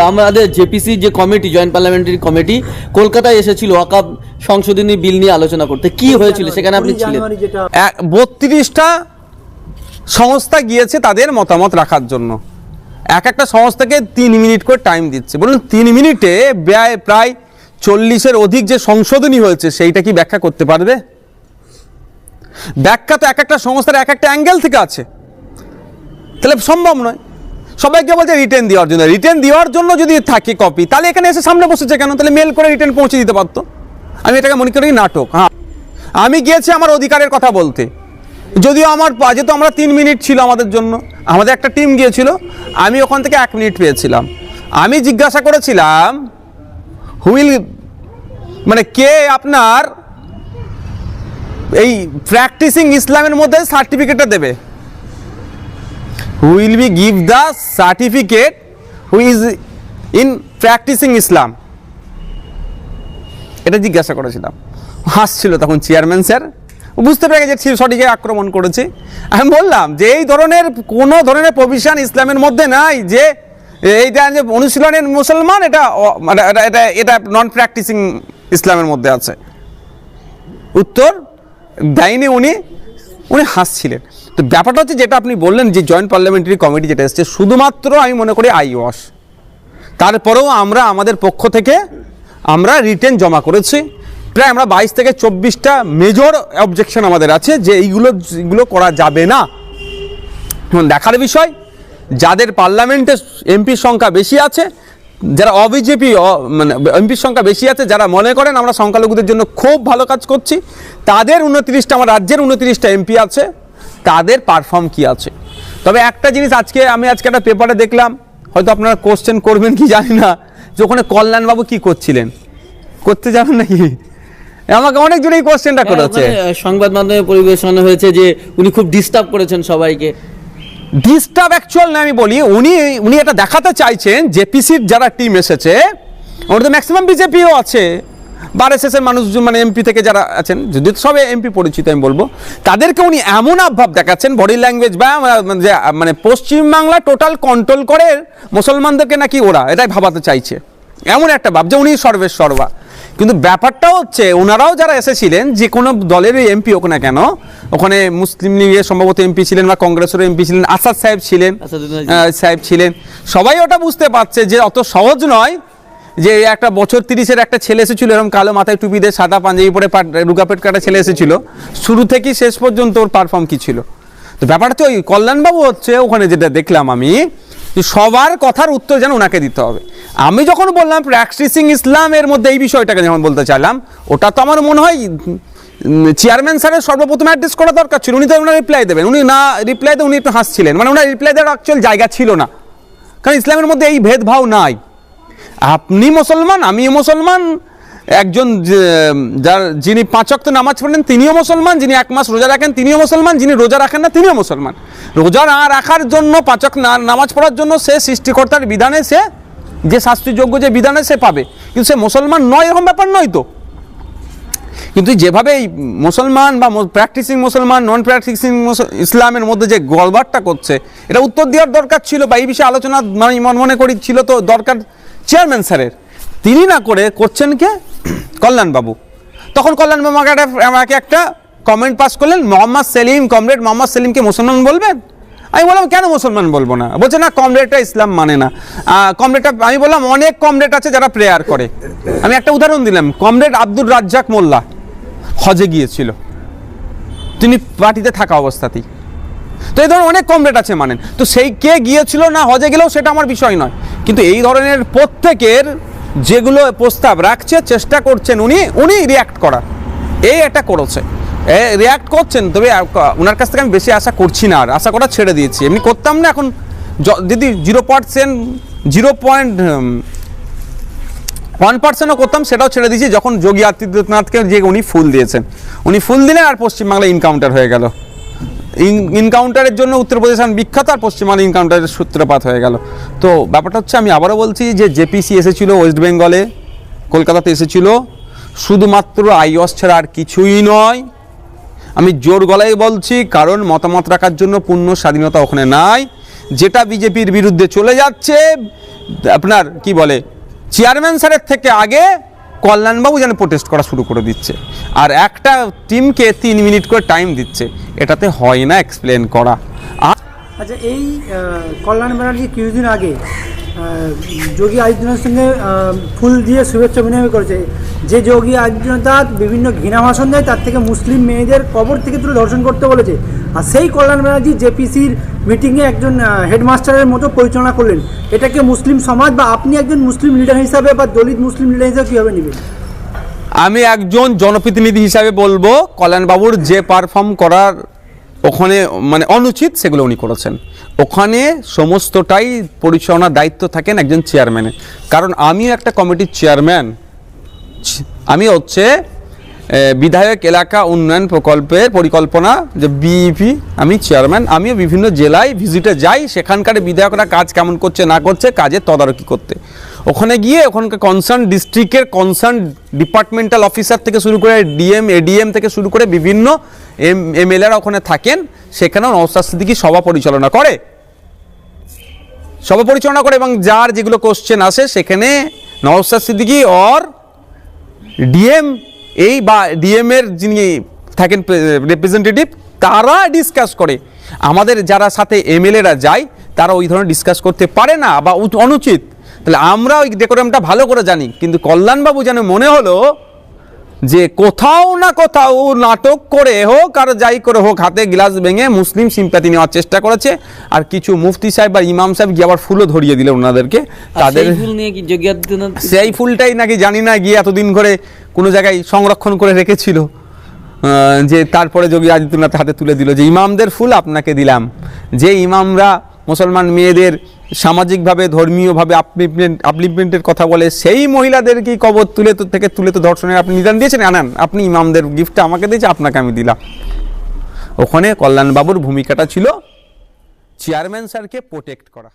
আমাদের জেপিসি যে committee, joint parliamentary committee কলকাতায় এসেছিল ওয়াকফ সংশোধনী বিল নিয়ে আলোচনা করতে, কি হয়েছিল সেখানে আপনি ছিলেন? 32টা সংস্থা গিয়েছে তাদের মতামত রাখার জন্য। এক একটা সংস্থাকে 3 মিনিট করে টাইম দিচ্ছে। বলুন 3 মিনিটে প্রায় 40-এর অধিক যে সংশোধনী হয়েছে সেইটা কি ব্যাখ্যা করতে পারবে? ব্যাখ্যা তো এক একটা সংস্থার এক একটা অ্যাঙ্গেল থেকে আছে, তাহলে সম্ভব নয়। সবাইকে বলছে রিটেন দেওয়ার জন্য, রিটেন দেওয়ার জন্য যদি থাকে কপি, তাহলে এখানে এসে সামনে বসেছে কেন? তাহলে মেল করে রিটেন পৌঁছে দিতে পারতো। আমি এটাকে মনে করি নাটক। হ্যাঁ, আমি গিয়েছি আমার অধিকারের কথা বলতে, যদিও আমার যেহেতু আমরা 3 মিনিট ছিল আমাদের জন্য, আমাদের একটা টিম গিয়েছিল, আমি ওখান থেকে 1 মিনিট পেয়েছিলাম। আমি জিজ্ঞাসা করেছিলাম হুইল মানে কে আপনার এই প্র্যাকটিসিং ইসলামের মধ্যে সার্টিফিকেটটা দেবে? Will be give the certificate who is in practising Islam, এটা জিজ্ঞাসা করেছিলাম। হাসছিল তখন চেয়ারম্যান স্যার, বুঝতে পেরে গেছে সঠিক আক্রমণ করেছে। আমি বললাম যে এই ধরনের কোনো ধরনের প্রভিশন ইসলামের মধ্যে নাই যে এইটা যে অনুশীলনের মুসলমান, এটা এটা এটা নন প্র্যাকটিসিং ইসলামের মধ্যে আছে। উত্তর দেয়নি উনি হাসছিলেন। তো ব্যাপারটা হচ্ছে যেটা আপনি বললেন যে জয়েন্ট পার্লামেন্টারি কমিটি যেটা এসছে, শুধুমাত্র আমি মনে করি আইওয়াশ। তারপরেও আমরা আমাদের পক্ষ থেকে আমরা রিটেন জমা করেছি। প্রায় আমরা 22 থেকে 24টা মেজর অবজেকশন আমাদের আছে যে এইগুলো করা যাবে না। দেখার বিষয়, যাদের পার্লামেন্টে এমপির সংখ্যা বেশি আছে, যারা অবিজেপি মানে এমপির সংখ্যা বেশি আছে, যারা মনে করেন আমরা সংখ্যালঘুদের জন্য খুব ভালো কাজ করছি, তাদের 29টা, আমার রাজ্যের 29টা এমপি আছে, তাদের পারফর্ম কি আছে। তবে একটা জিনিস আমি আজকে একটা পেপারে দেখলাম, হয়তো আপনারা কোশ্চেন করবেন কি জানি না, যে ওখানে কল্যাণবাবু কি করছিলেন, করতে জানেন নাকি? আমাকে অনেকজন এই কোশ্চেনটা করেছে। সংবাদ মাধ্যমে পরিবেশনা হয়েছে যে উনি খুব ডিস্টার্ব করেছেন সবাইকে। ডিস্টার্ব অ্যাকচুয়াল না, আমি বলি উনি এটা দেখাতে চাইছেন জেপিসির যারা টিম এসেছে, ওর তো ম্যাক্সিমাম বিজেপিও আছে, বারএসএসের মানুষজন মানে এমপি থেকে যারা আছেন, যদি সবে এমপি পরিচিত আমি বলবো, তাদেরকে উনি এমন আবভাব দেখাচ্ছেন, বডি ল্যাঙ্গুয়েজ বা মানে পশ্চিমবাংলা টোটাল কন্ট্রোল করে মুসলমানদেরকে নাকি ওরা এটাই ভাবাতে চাইছে, এমন একটা ভাব যে উনি সর্বেসর্বা। কিন্তু ব্যাপারটা হচ্ছে ওনারাও যারা এসেছিলেন, যে কোনো দলের এমপি হোক না কেন, ওখানে মুসলিম লীগের সম্ভবত এমপি ছিলেন বা কংগ্রেসের এমপি ছিলেন, আসাদ সাহেব ছিলেন, সবাই ওটা বুঝতে পারছে যে অত সহজ নয় যে একটা বছর 30-এর একটা ছেলে এসেছিল, এরকম কালো মাথায় টুপি দিয়ে সাদা পাঞ্জাবি পরে রুগা পেট কাটা ছেলে এসেছিল, শুরু থেকে শেষ পর্যন্ত ওর পারফর্ম কি ছিল। তো ব্যাপারটা তো ওই কল্যাণবাবু হচ্ছে ওখানে যেটা দেখলাম আমি, সবার কথার উত্তর যেন ওনাকে দিতে হবে। আমি যখন বললাম প্র্যাকটিসিং ইসলামের মধ্যে এই বিষয়টাকে যেমন বলতে চাইলাম, ওটা তো আমার মনে হয় চেয়ারম্যান স্যারের সর্বপ্রথম অ্যাড্রেস করা দরকার ছিল। উনি তো ওনার রিপ্লাই দেবেন, উনি না রিপ্লাই দিয়ে উনি একটু হাসছিলেন, মানে ওনার রিপ্লাই দেওয়ার অ্যাকচুয়াল জায়গা ছিল না, কারণ ইসলামের মধ্যে এই ভেদভাব নাই। আপনি মুসলমান, আমিও মুসলমান, একজন যিনি 5 ওয়াক্ত নামাজ পড়েন তিনিও মুসলমান, যিনি 1 মাস রোজা রাখেন তিনিও মুসলমান, যিনি রোজা রাখেন না তিনিও মুসলমান। রোজা না রাখার জন্য 5 ওয়াক্ত নামাজ পড়ার জন্য সে সৃষ্টিকর্তার বিধানে সে যে শাস্তিযোগ্য যে বিধানে সে পাবে, কিন্তু সে মুসলমান নয়, এরকম ব্যাপার নয় তো। কিন্তু যেভাবে এই মুসলমান বা প্র্যাকটিসিং মুসলমান নন প্র্যাকটিসিং ইসলামের মধ্যে যে গড়বাড়টা করছে, এটা উত্তর দেওয়ার দরকার ছিল, বা এই বিষয়ে আলোচনা মনে করি ছিল তো দরকার চেয়ারম্যান স্যারের। তিনি না করে করছেন কে? কল্যাণবাবু। তখন কল্যাণবাবু আমাকে একটা কমেন্ট পাস করলেন, মোহাম্মদ সেলিম, কমরেড মোহাম্মদ সেলিমকে মুসলমান বলবেন? আমি বললাম কেন মুসলমান বলবো না? বলছে না, কমরেডটা ইসলাম মানে না। কমরেডটা, আমি বললাম অনেক কমরেড আছে যারা প্রেয়ার করে। আমি একটা উদাহরণ দিলাম, কমরেড আব্দুর রাজ্জাক মোল্লা হজে গিয়েছিল, তিনি পার্টিতে থাকা অবস্থাতেই। তো এই ধরনের অনেক কমরেড আছে মানেন। তো সেই কে গিয়েছিল না হজে গেলেও সেটা আমার বিষয় নয়, কিন্তু এই ধরনের প্রত্যেকের যেগুলো প্রস্তাব রাখছে, চেষ্টা করছেন উনি রিয়াক্ট করা, এই এটা করেছে, রিয়াক্ট করছেন। তবে ওনার কাছ থেকে আমি বেশি আশা করছি না, আর আশা করা ছেড়ে দিয়েছি। এমনি করতাম না, এখন যদি 0.1%ও করতাম, সেটাও ছেড়ে দিয়েছি যখন যোগী আদিত্যনাথকে যে উনি ফুল দিয়েছেন, উনি ফুল দিলেন আর পশ্চিমবাংলায় ইনকাউন্টার হয়ে গেল। ইনকাউন্টারের জন্য উত্তরপ্রদেশ বিখ্যাত, আর পশ্চিমবাংলা ইনকাউন্টারের সূত্রপাত হয়ে গেল। তো ব্যাপারটা হচ্ছে, আমি আবারও বলছি যে জেপিসি এসেছিল ওয়েস্ট বেঙ্গলে, কলকাতাতে এসেছিল, শুধুমাত্র আইওয়াস ছাড়া আর কিছুই নয়। আমি জোর গলায় বলছি, কারণ মতামত রাখার জন্য পূর্ণ স্বাধীনতা ওখানে নাই। যেটা বিজেপির বিরুদ্ধে চলে যাচ্ছে, আপনার কি বলে চেয়ারম্যান স্যারের থেকে আগে কল্যাণবাবু যেন প্রোটেস্ট করা শুরু করে দিচ্ছে, আর একটা টিমকে 3 মিনিট করে টাইম দিচ্ছে, এটাতে হয় না এক্সপ্লেন করা। আচ্ছা, এই কল্যাণ ব্যানার্জি কিছুদিন আগে যোগী আদিত্যনাথের সঙ্গে ফুল দিয়ে শুভেচ্ছা বিনিময় করেছে। যে যোগী আদিত্যনাথ বিভিন্ন ঘৃণা ভাষণ দেয়, তার থেকে মুসলিম মেয়েদের কবর থেকে তুলে ধর্ষণ করতে বলেছে। আর সেই কল্যাণ ব্যানার্জি জেপিসির মিটিংয়ে একজন হেডমাস্টারের মতো পরিচালনা করলেন। এটাকে মুসলিম সমাজ বা আপনি একজন মুসলিম লিডার হিসাবে বা দলিত মুসলিম লিডার হিসাবে কীভাবে নেবেন? আমি একজন জনপ্রতিনিধি হিসাবে বলবো, কল্যাণবাবুর যে পারফর্ম করার ওখানে মানে অনুচিত, সেগুলো উনি করেছেন। ওখানে সমস্তটাই পরিচালনার দায়িত্ব থাকেন একজন চেয়ারম্যানের। কারণ আমিও একটা কমিটির চেয়ারম্যান, আমি হচ্ছে বিধায়ক এলাকা উন্নয়ন প্রকল্পের পরিকল্পনা যে বিইপি, আমি চেয়ারম্যান। আমিও বিভিন্ন জেলায় ভিজিটে যাই, সেখানকার বিধায়করা কাজ কেমন করছে না করছে কাজের তদারকি করতে। ওখানে গিয়ে ওখানকার কনসার্ন ডিস্ট্রিক্টের কনসার্ন ডিপার্টমেন্টাল অফিসার থেকে শুরু করে ডিএম এডিএম থেকে শুরু করে বিভিন্ন এমএলএরা ওখানে থাকেন, সেখানেও নওশাদ সিদ্দিকী সভা পরিচালনা করে এবং যার যেগুলো কোশ্চেন আসে সেখানে নওশাদ সিদ্দিকী অর ডিএম এই বা ডিএম এর যিনি থাকেন রিপ্রেজেন্টেটিভ, তারা ডিসকাস করে। আমাদের যারা সাথে এমএলএরা যায় তারা ওই ধরনের ডিসকাস করতে পারে না বা অনুচিত। তাহলে আমরা ওই ডেকোরামটা ভালো করে জানি, কিন্তু কল্যাণবাবু যেন মনে হলো যে কোথাও না কোথাও নাটক করে হোক আর যাই করে হোক হাতে গ্লাস ভেঙে মুসলিম সিম্প্যাথি নেওয়ার চেষ্টা করেছে। আর কিছু মুফতি সাহেব বা ইমাম সাহেব গিয়ে আবার ফুলও ধরিয়ে দিল ওনাদেরকে। তাদের ফুল নিয়ে কি যোগী আদিত্যনাথ সেই ফুলটাই নাকি জানি না গিয়ে এতদিন করে কোনো জায়গায় সংরক্ষণ করে রেখেছিল, যে তারপরে যোগী আদিত্যনাথ হাতে তুলে দিল যে ইমামদের ফুল আপনাকে দিলাম। যে ইমামরা মুসলমান মেয়েদের সামাজিকভাবে ধর্মীয়ভাবে আপলিপমেন্টের কথা বলে, সেই মহিলাদেরকেই কবর তুলে তো ধর্ষণের আপনি নিদান দিয়েছেন, আনান আপনি ইমামদের গিফটটা আমাকে দিয়েছে, আপনাকে আমি দিলাম। ওখানে কল্যাণবাবুর ভূমিকাটা ছিল চেয়ারম্যান স্যারকে প্রোটেক্ট করা।